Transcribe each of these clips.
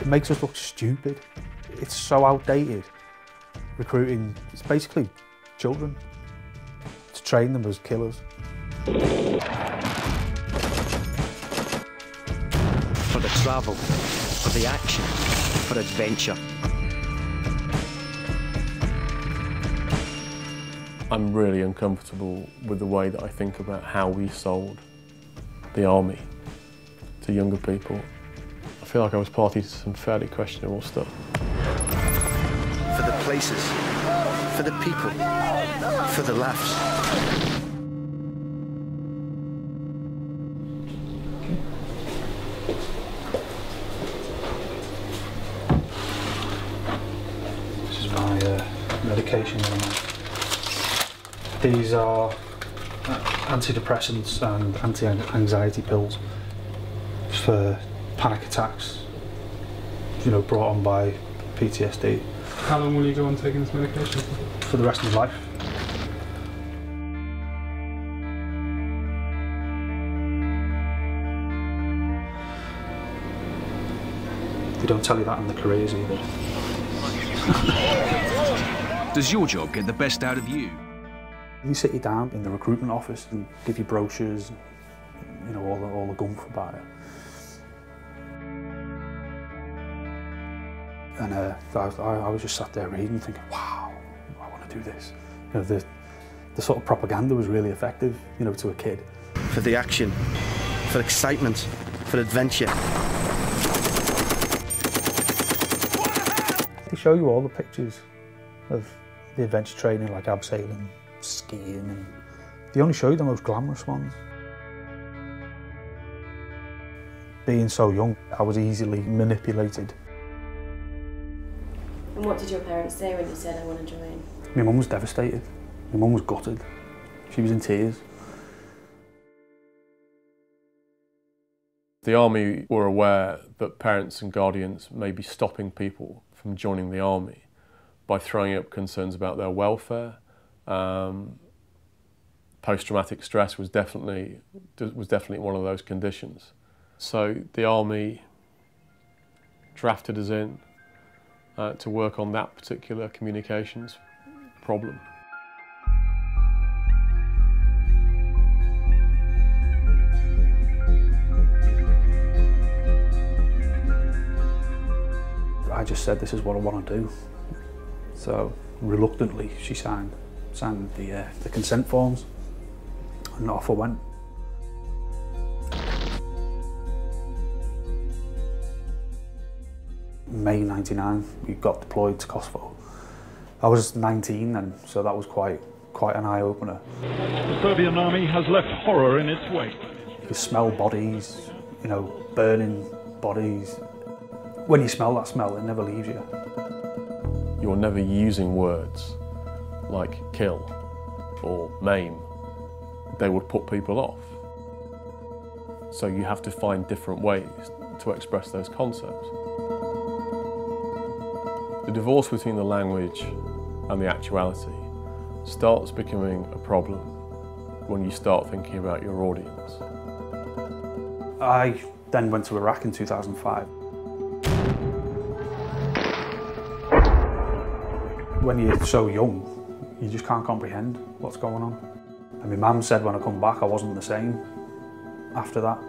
It makes us look stupid. It's so outdated. Recruiting, it's basically children. To train them as killers. For the travel, for the action, for adventure. I'm really uncomfortable with the way that I think about how we sold the army to younger people. I feel like I was party to some fairly questionable stuff. For the places, for the people, for the laughs. This is my medication. These are antidepressants and anti-anxiety pills for panic attacks, you know, brought on by PTSD. How long will you go on taking this medication? For the rest of his life. They don't tell you that in the careers either. Does your job get the best out of you? They sit you down in the recruitment office and give you brochures, you know, all the gumph about it. And I was just sat there reading, thinking, wow, I want to do this. You know, the sort of propaganda was really effective, you know, to a kid. For the action, for excitement, for adventure. They show you all the pictures of the adventure training, like abseiling, skiing, and they only show you the most glamorous ones. Being so young, I was easily manipulated. And what did your parents say when you said, I want to join? My mum was devastated. My mum was gutted. She was in tears. The army were aware that parents and guardians may be stopping people from joining the army by throwing up concerns about their welfare. Post-traumatic stress was definitely one of those conditions. So the army drafted us in to work on that particular communications problem. I just said, this is what I want to do. So reluctantly, she signed the consent forms, and off I went. May '99, we got deployed to Kosovo. I was 19 then, so that was quite an eye-opener. The Serbian army has left horror in its wake. You could smell bodies, you know, burning bodies. When you smell that smell, it never leaves you. You're never using words like kill or maim. They would put people off. So you have to find different ways to express those concepts. The divorce between the language and the actuality starts becoming a problem when you start thinking about your audience. I then went to Iraq in 2005. When you're so young, you just can't comprehend what's going on. And my mum said when I come back I wasn't the same after that.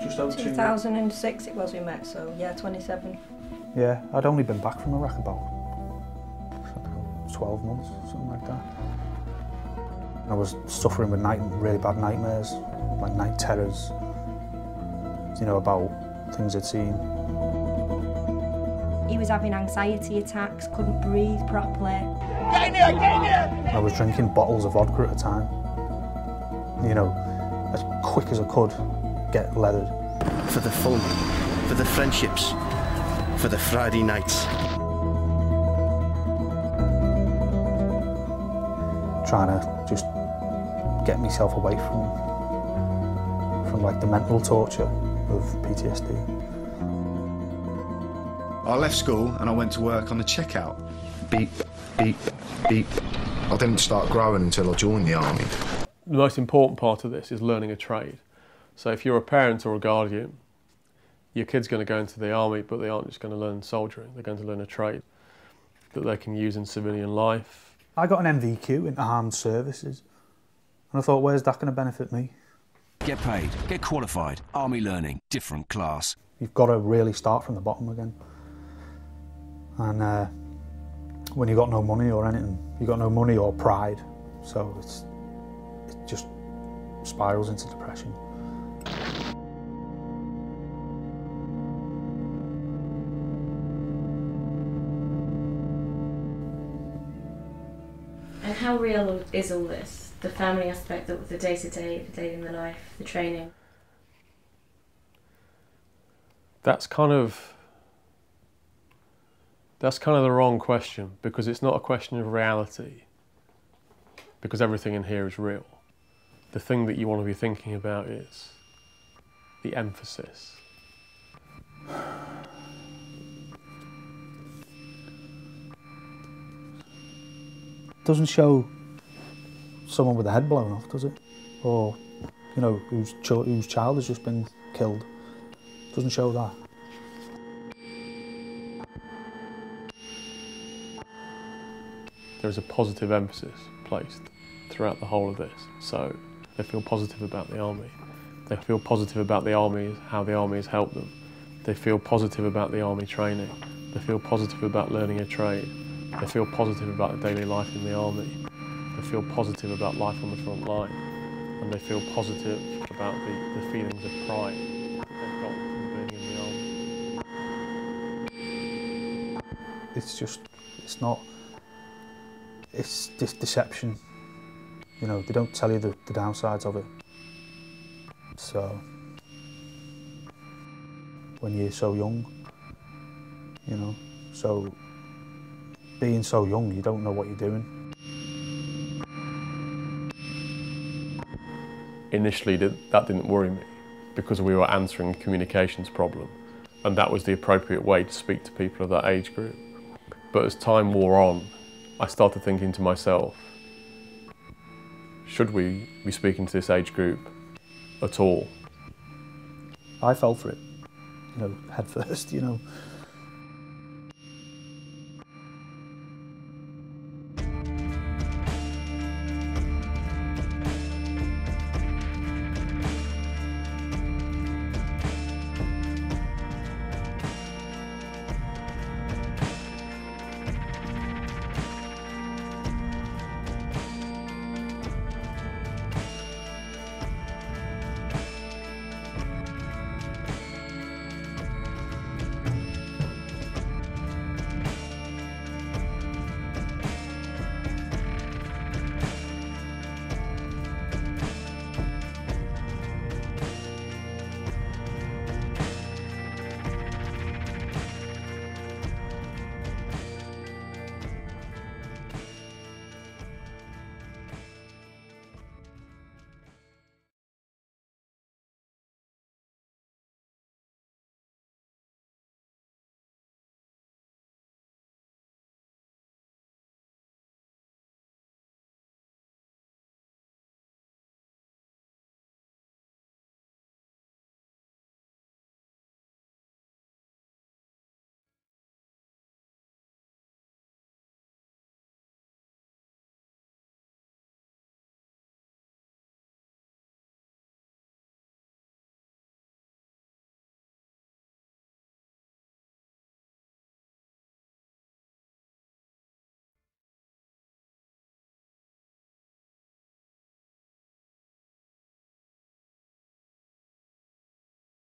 Just over 2006 it was we met, so yeah, 27. Yeah, I'd only been back from Iraq about 12 months, something like that. I was suffering with really bad nightmares, like night terrors, you know, about things I'd seen. He was having anxiety attacks, couldn't breathe properly. I was drinking bottles of vodka at a time, you know, as quick as I could, get leathered. For the fun, for the friendships, for the Friday nights. Trying to just get myself away from like the mental torture of PTSD. I left school and I went to work on the checkout. Beep, beep, beep. I didn't start growing until I joined the army. The most important part of this is learning a trade. So if you're a parent or a guardian, your kid's going to go into the army, but they aren't just going to learn soldiering, they're going to learn a trade that they can use in civilian life. I got an MVQ in armed services, and I thought, where's that going to benefit me? Get paid, get qualified, army learning, different class. You've got to really start from the bottom again. And when you've got no money or anything, you've got no money or pride, so it just spirals into depression. And how real is all this? The family aspect, the day-to-day, the day in the life, the training? That's kind of the wrong question, because it's not a question of reality, because everything in here is real. The thing that you want to be thinking about is the emphasis. Doesn't show someone with the head blown off, does it? Or, you know, whose child has just been killed. Doesn't show that. There's a positive emphasis placed throughout the whole of this. So they feel positive about the army. They feel positive about the army, how the army has helped them. They feel positive about the army training. They feel positive about learning a trade. They feel positive about the daily life in the army. They feel positive about life on the front line. And they feel positive about the feelings of pride that they've got from being in the army. It's this deception. You know, they don't tell you the downsides of it. So, when you're so young, you know, so being so young, you don't know what you're doing. Initially, that didn't worry me, because we were answering a communications problem, and that was the appropriate way to speak to people of that age group. But as time wore on, I started thinking to myself, should we be speaking to this age group at all? I fell for it, you know, head first, you know.